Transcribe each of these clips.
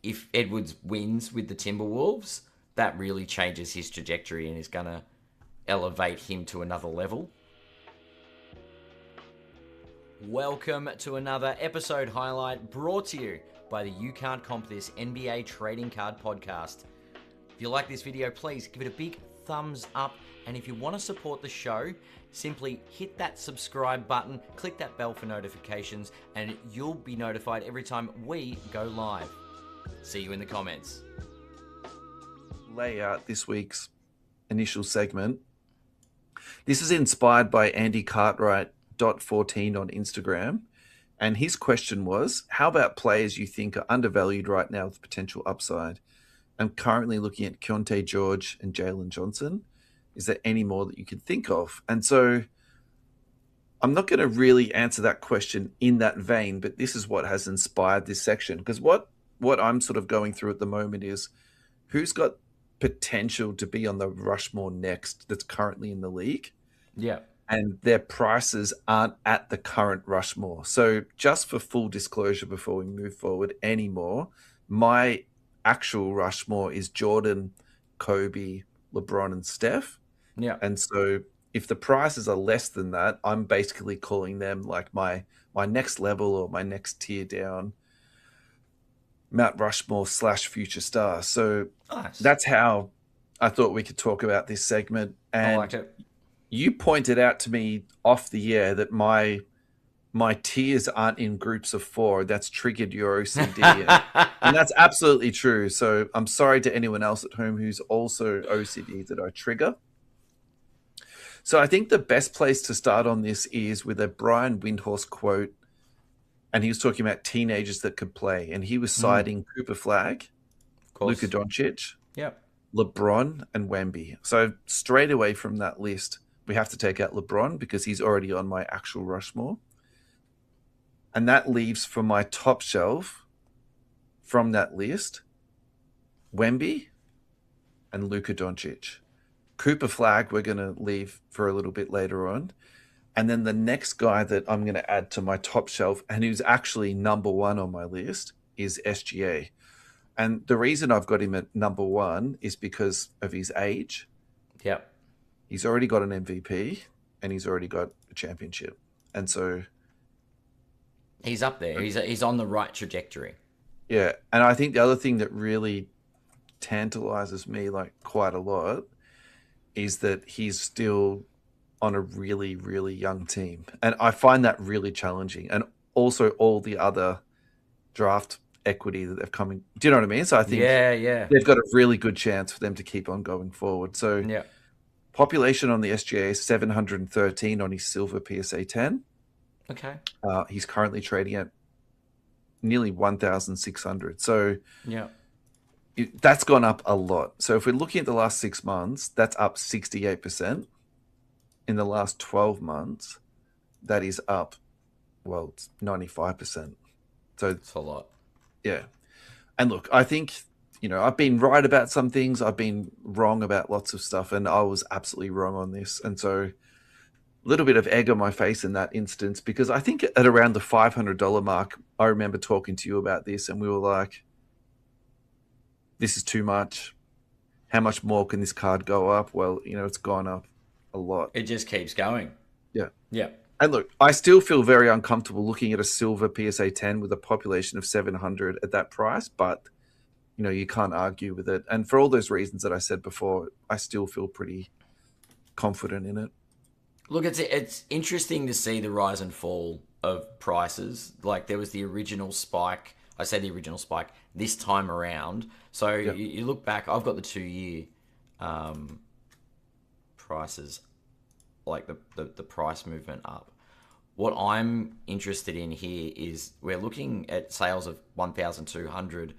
if Edwards wins with the Timberwolves, that really changes his trajectory and is going to elevate him to another level. Welcome to another episode highlight brought to you by the You Can't Comp This NBA Trading Card Podcast. If you like this video, please give it a big thumbs up. And if you want to support the show, simply hit that subscribe button, click that bell for notifications, and you'll be notified every time we go live. See you in the comments. Lay out this week's initial segment. This is inspired by Andy Cartwright .14 on Instagram, and his question was, how about players you think are undervalued right now with potential upside? I'm currently looking at Keontae George and Jalen Johnson. Is there any more that you can think of? And so I'm not going to really answer that question in that vein, but this is what has inspired this section. Because what I'm sort of going through at the moment is who's got potential to be on the Rushmore next that's currently in the league. Yeah. And their prices aren't at the current Rushmore. So just for full disclosure before we move forward anymore, my actual Rushmore is Jordan, Kobe, LeBron, and Steph. Yeah. And so if the prices are less than that, I'm basically calling them like my next level or my next tier down Mount Rushmore / future star. So Nice. That's how I thought we could talk about this segment. And I liked it. you pointed out to me off the air that my tiers aren't in groups of 4. That's triggered your OCD. and that's absolutely true. So I'm sorry to anyone else at home who's also OCD that I trigger. So I think the best place to start on this is with a Brian Windhorst quote. And he was talking about teenagers that could play. And he was citing Cooper Flagg, Luka Doncic, Yep. LeBron, and Wemby. So straight away from that list, we have to take out LeBron because he's already on my actual Rushmore. And that leaves for my top shelf from that list, Wemby and Luka Doncic. Cooper Flagg we're going to leave for a little bit later on. And then the next guy that I'm going to add to my top shelf, and who's actually number 1 on my list, is SGA. And the reason I've got him at number 1 is because of his age. Yep. He's already got an MVP and he's already got a championship. And so he's up there. He's on the right trajectory. Yeah. And I think the other thing that really tantalizes me like quite a lot is that he's still on a really, really young team. And I find that really challenging. And also all the other draft equity that they've come in. Do you know what I mean? So I think they've got a really good chance for them to keep on going forward. So population on the SGA is 713 on his silver PSA 10. Okay. He's currently trading at nearly 1,600. So that's gone up a lot. So if we're looking at the last 6 months, that's up 68%. In the last 12 months, that is up, well, it's 95%. So it's a lot. Yeah. And look, I think, I've been right about some things. I've been wrong about lots of stuff, and I was absolutely wrong on this. And so a little bit of egg on my face in that instance, because I think at around the $500 mark, I remember talking to you about this, and we were like, this is too much. How much more can this card go up? Well, it's gone up a lot. It just keeps going. Yeah. Yeah. And look, I still feel very uncomfortable looking at a silver PSA 10 with a population of 700 at that price, but you can't argue with it. And for all those reasons that I said before, I still feel pretty confident in it. Look, it's interesting to see the rise and fall of prices. Like there was the original spike. I say the original spike this time around. So you look back, I've got the 2-year prices, like the price movement up. What I'm interested in here is we're looking at sales of 1,200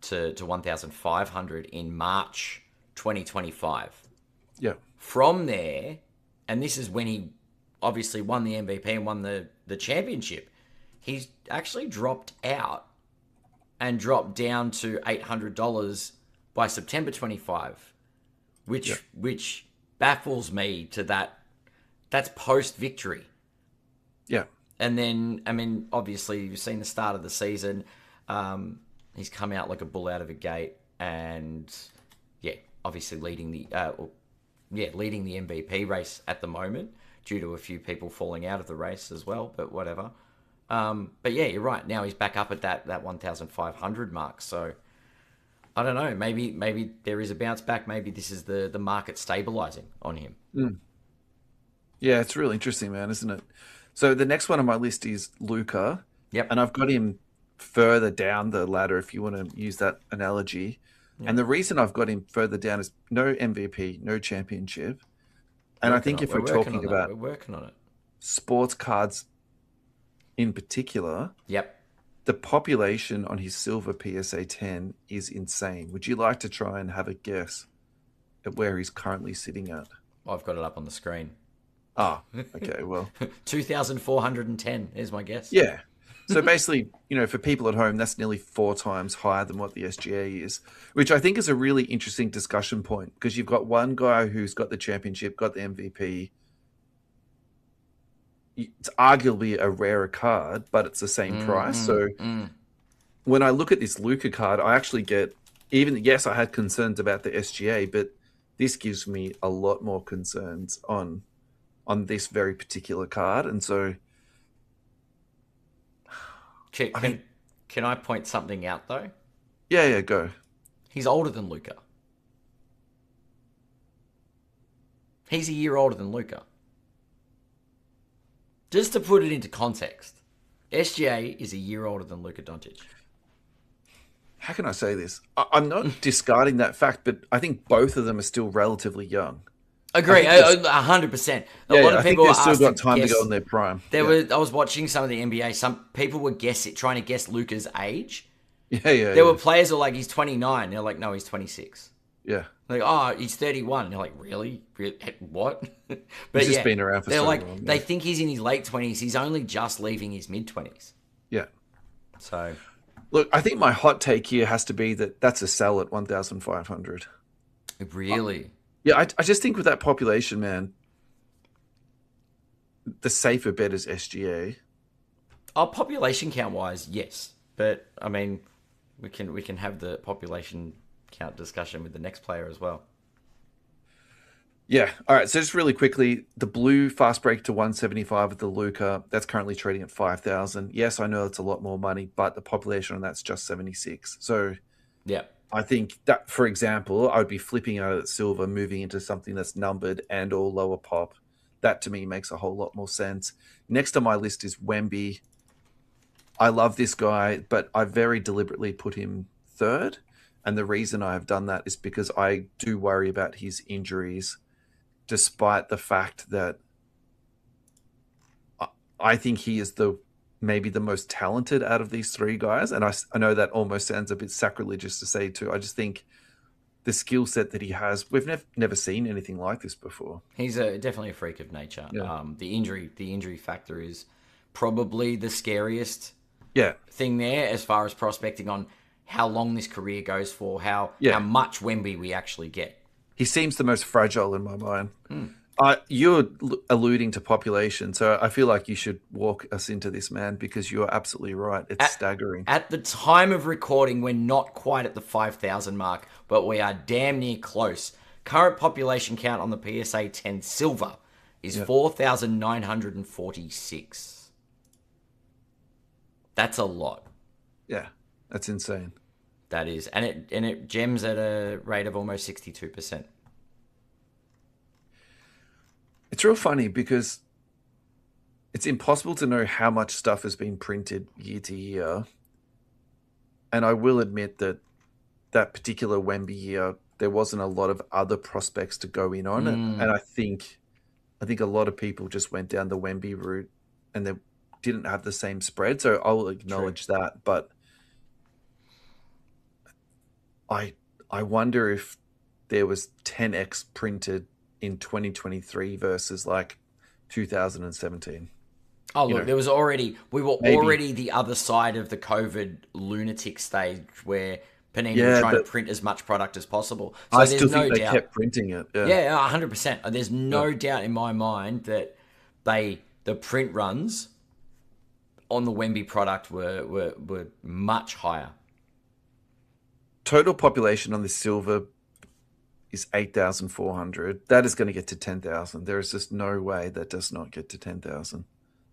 to 1,500 in March 2025. Yeah. From there, and this is when he obviously won the MVP and won the championship, he's actually dropped out and dropped down to $800 by September 25, which baffles me to that. That's post-victory. Yeah. And then, I mean, obviously, you've seen the start of the season. He's come out like a bull out of a gate, and yeah, obviously leading the MVP race at the moment due to a few people falling out of the race as well. But whatever. But yeah, you're right. Now he's back up at that 1,500 mark. So I don't know. Maybe there is a bounce back. Maybe this is the market stabilizing on him. Mm. Yeah, it's really interesting, man, isn't it? So the next one on my list is Luca. Yep. And I've got him further down the ladder, if you want to use that analogy. Yeah. And the reason I've got him further down is no MVP, no championship. And I think if we're talking about we're working on it. Sports cards in particular, yep, the population on his silver PSA 10 is insane. Would you like to try and have a guess at where he's currently sitting at? I've got it up on the screen. Ah, okay, well. 2,410 is my guess. Yeah. So basically, for people at home, that's nearly 4 times higher than what the SGA is, which I think is a really interesting discussion point because you've got one guy who's got the championship, got the MVP. It's arguably a rarer card, but it's the same price. So when I look at this Luca card, I actually get, yes, I had concerns about the SGA, but this gives me a lot more concerns on this very particular card. And so... Can I point something out, though? Yeah, go. He's older than Luca. He's a year older than Luca. Just to put it into context, SGA is a year older than Luka Doncic. How can I say this? I'm not discarding that fact, but I think both of them are still relatively young. Agree, 100%. A lot of people have still got time to go in their prime. I was watching some of the NBA. Some people were trying to guess Luka's age. There were players who were like, he's 29. They're like, no, he's 26. Yeah. Like, oh, he's 31. They're like, really? What? But he's just been around for so long. Yeah. They think he's in his late 20s. He's only just leaving his mid-20s. Yeah. So. Look, I think my hot take here has to be that that's a sell at 1,500. Really? Yeah, I just think with that population, man, the safer bet is SGA. Oh, population count-wise, yes. But, I mean, we can have the population count discussion with the next player as well. Yeah. All right. So just really quickly, the blue fast break to 175 with the Luca, that's currently trading at 5,000. Yes, I know it's a lot more money, but the population on that's just 76. So yeah, I think that, for example, I would be flipping out of silver, moving into something that's numbered and or lower pop. That to me makes a whole lot more sense. Next on my list is Wemby. I love this guy, but I very deliberately put him third. And the reason I have done that is because I do worry about his injuries, despite the fact that I think he is maybe the most talented out of these 3 guys. And I know that almost sounds a bit sacrilegious to say too. I just think the skill set that he has, we've never seen anything like this before. He's definitely a freak of nature. Yeah. The injury factor is probably the scariest thing there as far as prospecting on how long this career goes for, how much Wemby we actually get. He seems the most fragile in my mind. You're alluding to population, so I feel like you should walk us into this, man, because you're absolutely right. It's staggering. At the time of recording, we're not quite at the 5,000 mark, but we are damn near close. Current population count on the PSA 10 silver is 4,946. That's a lot. Yeah, that's insane. That is, and it gems at a rate of almost 62%. It's real funny because it's impossible to know how much stuff has been printed year to year. And I will admit that particular Wemby year, there wasn't a lot of other prospects to go in on. And I think a lot of people just went down the Wemby route and they didn't have the same spread. So I'll acknowledge that. But I wonder if there was 10x printed in 2023 versus like 2017. Oh, look, we were already the other side of the COVID lunatic stage where Panini were trying to print as much product as possible. So I still think they kept printing it. Yeah, 100%. There's no doubt in my mind that the print runs on the Wemby product were much higher. total population on this silver is 8,400. That is going to get to 10,000. There is just no way that does not get to 10,000.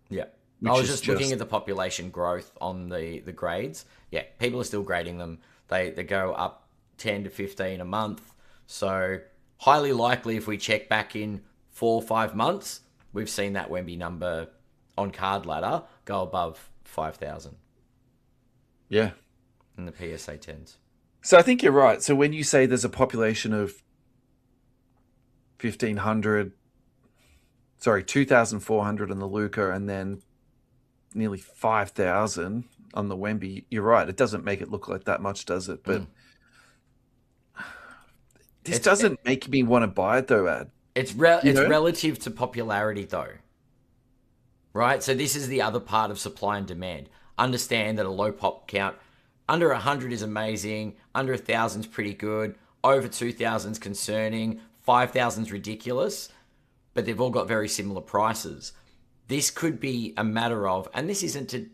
Yeah. I Which was is just looking at the population growth on the grades. Yeah, people are still grading them. They go up 10 to 15 a month. So highly likely if we check back in 4 or 5 months, we've seen that Wemby number on Card Ladder go above 5,000 Yeah. in the PSA 10s. So I think you're right. So when you say there's a population of 2,400 on the Luca and then nearly 5,000 on the Wemby, you're right. It doesn't make it look like that much, does it? But this doesn't make me want to buy it, though, Ad. It's relative to popularity, though. Right? So this is the other part of supply and demand. Understand that a low pop count, under 100 is amazing, under 1,000 is pretty good, over 2,000 is concerning, 5,000 is ridiculous, but they've all got very similar prices. This could be a matter of, and this isn't to,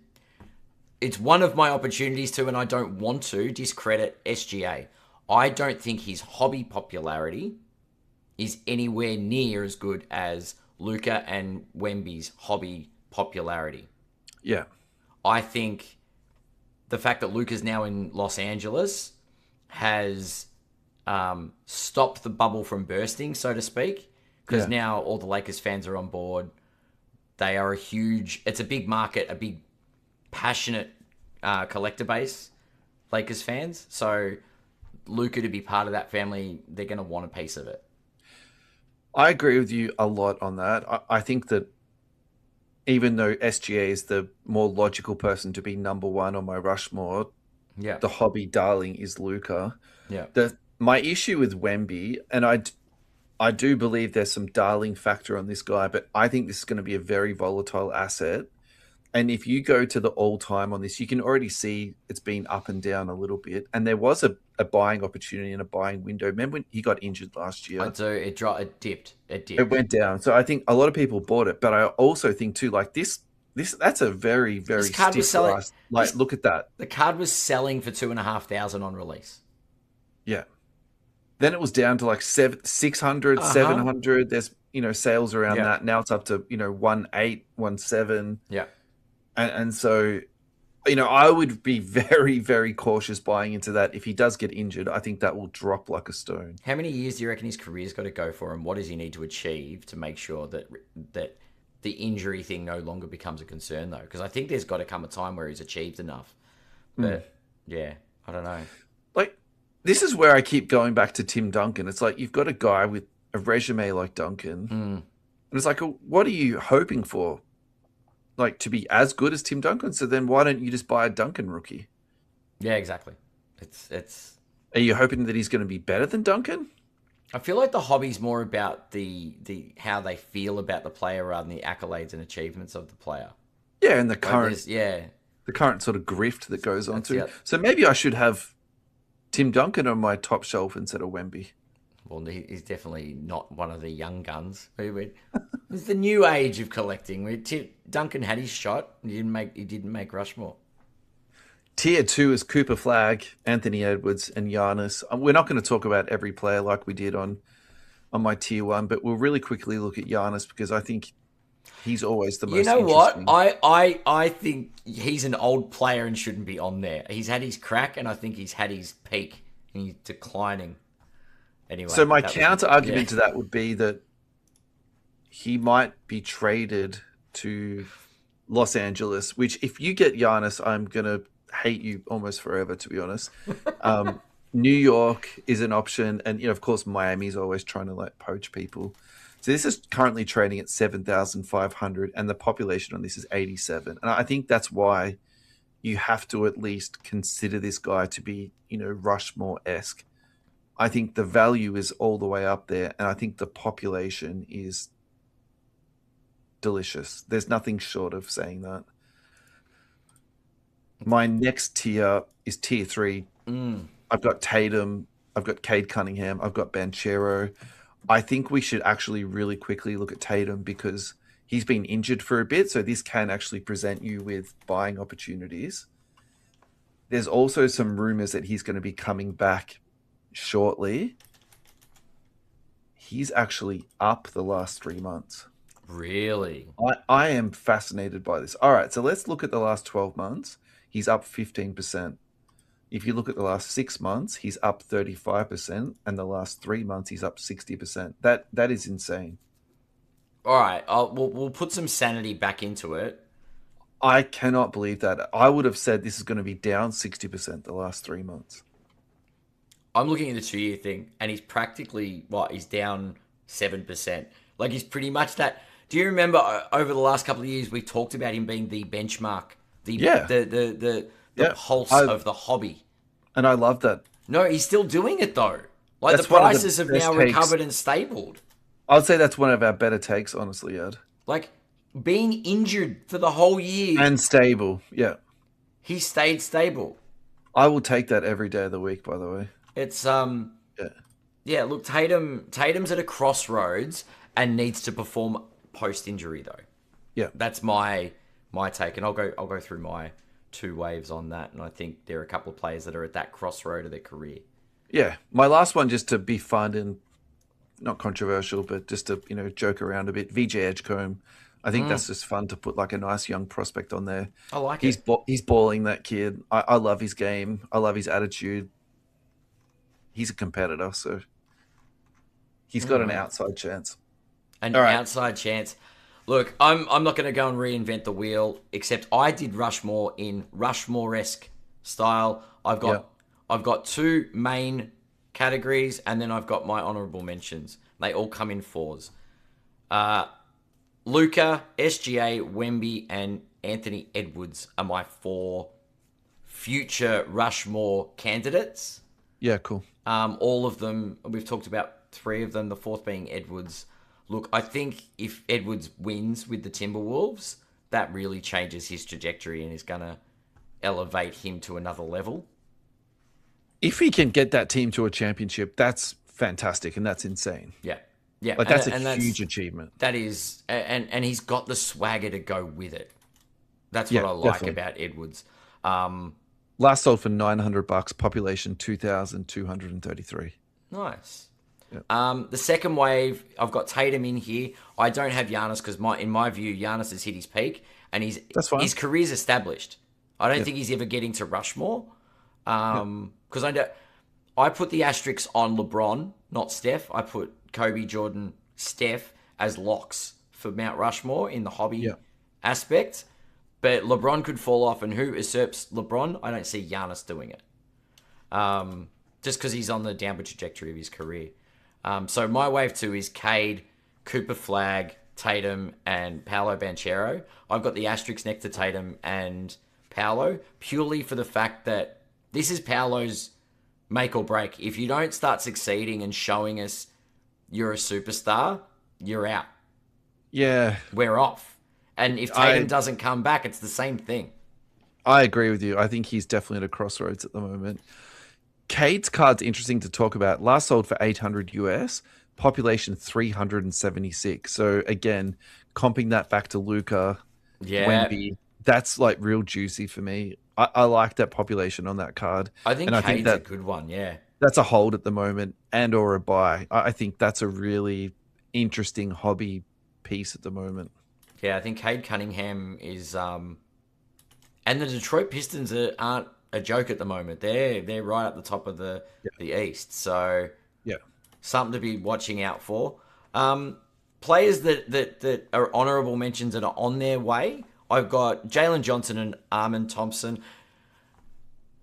it's one of my opportunities to, and I don't want to discredit SGA. I don't think his hobby popularity is anywhere near as good as Luka and Wemby's hobby popularity. Yeah. I think the fact that Luka's now in Los Angeles has stopped the bubble from bursting, so to speak, because now all the Lakers fans are on board. They are it's a big market, a big passionate collector base, Lakers fans. So Luka to be part of that family, they're going to want a piece of it. I agree with you a lot on that. I think that even though SGA is the more logical person to be number one on my Rushmore, the hobby darling is Luka. Yeah. My issue with Wemby, and I do believe there's some darling factor on this guy, but I think this is going to be a very volatile asset. And if you go to the all-time on this, you can already see it's been up and down a little bit. And there was a buying opportunity and a buying window. Remember when he got injured last year? So it dipped. It went down. So I think a lot of people bought it. But I also think too, like this that's a very, very stiff price. Like, look at that. The card was selling for 2,500 on release. Yeah. Then it was down to like 600, 700. There's, sales around that. Now it's up to, 1.8, 1.7. Yeah. And so, I would be very, very cautious buying into that. If he does get injured, I think that will drop like a stone. How many years do you reckon his career's got to go for him? What does he need to achieve to make sure that the injury thing no longer becomes a concern, though? Because I think there's got to come a time where he's achieved enough. But, I don't know. Like, this is where I keep going back to Tim Duncan. It's like you've got a guy with a resume like Duncan. And it's like, what are you hoping for? Like, to be as good as Tim Duncan? So then why don't you just buy a Duncan rookie? Yeah, exactly. It's. Are you hoping that he's going to be better than Duncan? I feel like the hobby's more about the how they feel about the player rather than the accolades and achievements of the player. Yeah, and the current sort of grift that goes on to. So maybe I should have Tim Duncan on my top shelf instead of Wemby. Well, he's definitely not one of the young guns. It's the new age of collecting. Duncan had his shot. He didn't make Rushmore. Tier 2 is Cooper Flagg, Anthony Edwards, and Giannis. We're not going to talk about every player like we did on my Tier 1, but we'll really quickly look at Giannis because I think he's always the most interesting. You know what? I think he's an old player and shouldn't be on there. He's had his crack, and I think he's had his peak, and he's declining. Anyway, so my counter argument to that would be that he might be traded to Los Angeles, which if you get Giannis, I'm going to hate you almost forever, to be honest. New York is an option. And, of course, Miami's always trying to poach people. So this is currently trading at 7,500 and the population on this is 87. And I think that's why you have to at least consider this guy to be, Rushmore-esque. I think the value is all the way up there, and I think the population is delicious. There's nothing short of saying that. My next tier is tier 3. I've got Tatum, I've got Cade Cunningham, I've got Banchero. I think we should actually really quickly look at Tatum because he's been injured for a bit, so this can actually present you with buying opportunities. There's also some rumors that he's going to be coming back shortly. He's actually up the last 3 months. Really? I am fascinated by this. All right, so let's look at the last 12 months. He's up 15%. If you look at the last 6 months, he's up 35%, and the last 3 months, he's up 60%. That is insane. All right, we'll put some sanity back into it. I cannot believe that. I would have said this is going to be down 60% the last 3 months. I'm looking at the 2 year thing, and he's practically he's down 7%. Like he's pretty much that. Do you remember over the last couple of years we talked about him being the benchmark, Yeah, the yeah. pulse of the hobby? And I love that. No, he's still doing it though. Like the That's one of the prices have best now takes. recovered and stabled. I'd say that's one of our better takes, honestly, Ed. Like being injured for the whole year, And stable. Yeah. he stayed stable. I will take that every day of the week, by the way. It's Yeah. yeah. Look, Tatum's at a crossroads and needs to perform post injury though. Yeah. That's my take, and I'll go through my two waves on that. And I think there are a couple of players that are at that crossroad of their career. Yeah. My last one, just to be fun and not controversial, but just to, joke around a bit. VJ Edgecombe. I think that's just fun to put like a nice young prospect on there. I like He's it. he's balling, that kid. I love his game. I love his attitude. He's a competitor, so he's got an outside chance. An All right. outside chance. Look, I'm not going to go and reinvent the wheel. Except I did Rushmore in Rushmore-esque style. I've got two main categories, and then I've got my honourable mentions. They all come in fours. Luka, SGA, Wemby, and Anthony Edwards are my four future Rushmore candidates. Yeah, cool. All of them, we've talked about three of them, the fourth being Edwards. Look, I think if Edwards wins with the Timberwolves, that really changes his trajectory and is going to elevate him to another level. If he can get that team to a championship, that's fantastic and that's insane. Yeah. Yeah. Like that's a huge achievement. That is, and he's got the swagger to go with it. That's Yeah, what I like definitely. about Edwards. Last sold for $900, population 2,233. Nice. Yeah. The second wave, I've got Tatum in here. I don't have Giannis because in my view, Giannis has hit his peak and That's fine. his career's established. I don't think he's ever getting to Rushmore. Because I put the asterisks on LeBron, not Steph. I put Kobe, Jordan, Steph as locks for Mount Rushmore in the hobby aspect. But LeBron could fall off, and who usurps LeBron? I don't see Giannis doing it. Just because he's on the downward trajectory of his career. So my wave two is Cade, Cooper Flag, Tatum, and Paolo Banchero. I've got the asterisk next to Tatum and Paolo, purely for the fact that this is Paolo's make or break. If you don't start succeeding and showing us you're a superstar, you're out. Yeah. We're off. And if Tatum doesn't come back, it's the same thing. I agree with you. I think he's definitely at a crossroads at the moment. Cade's card's interesting to talk about. Last sold for 800 US, population 376. So again, comping that back to Luka, Wemby, that's like real juicy for me. I like that population on that card. I think Cade's a good one, yeah. That's a hold at the moment and or a buy. I think that's a really interesting hobby piece at the moment. Yeah, I think Cade Cunningham is... and the Detroit Pistons aren't a joke at the moment. They're right at the top of the East. So something to be watching out for. Players that are honourable mentions that are on their way. I've got Jalen Johnson and Armin Thompson.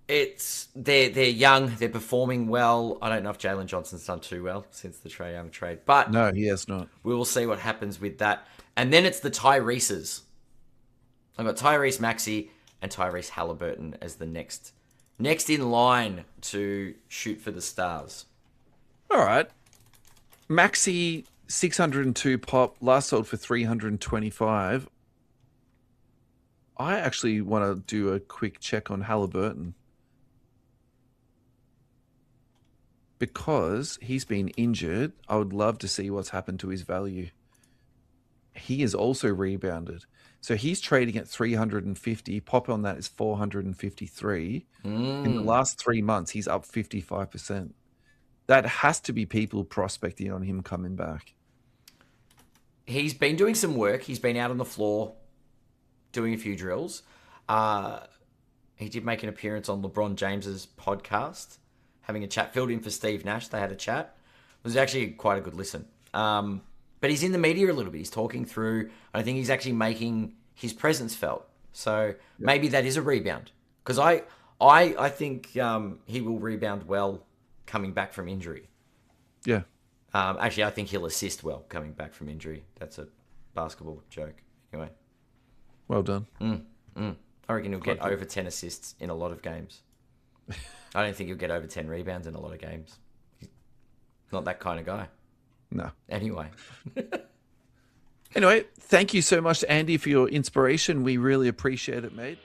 They're young, they're performing well. I don't know if Jalen Johnson's done too well since the Trae Young trade, but no, he has not. We will see what happens with that. And then it's the Tyrese's. I've got Tyrese Maxey and Tyrese Halliburton as the next in line to shoot for the stars. All right. Maxi 602 pop, last sold for 325. I actually want to do a quick check on Halliburton because he's been injured. I would love to see what's happened to his value. he has also rebounded. So he's trading at 350. Pop on that is 453. In the last 3 months, he's up 55%. That has to be people prospecting on him coming back. He's been doing some work. He's been out on the floor doing a few drills. He did make an appearance on LeBron James's podcast, having a chat, filled in for Steve Nash. They had a chat. It was actually quite a good listen. But he's in the media a little bit. He's talking through. I think he's actually making his presence felt. So maybe that is a rebound. Because I think he will rebound well coming back from injury. Yeah. Actually, I think he'll assist well coming back from injury. That's a basketball joke. Anyway. Well done. I reckon he'll get over 10 assists in a lot of games. I don't think he'll get over 10 rebounds in a lot of games. He's not that kind of guy. No. Anyway. Anyway, thank you so much, Andy, for your inspiration. We really appreciate it, mate.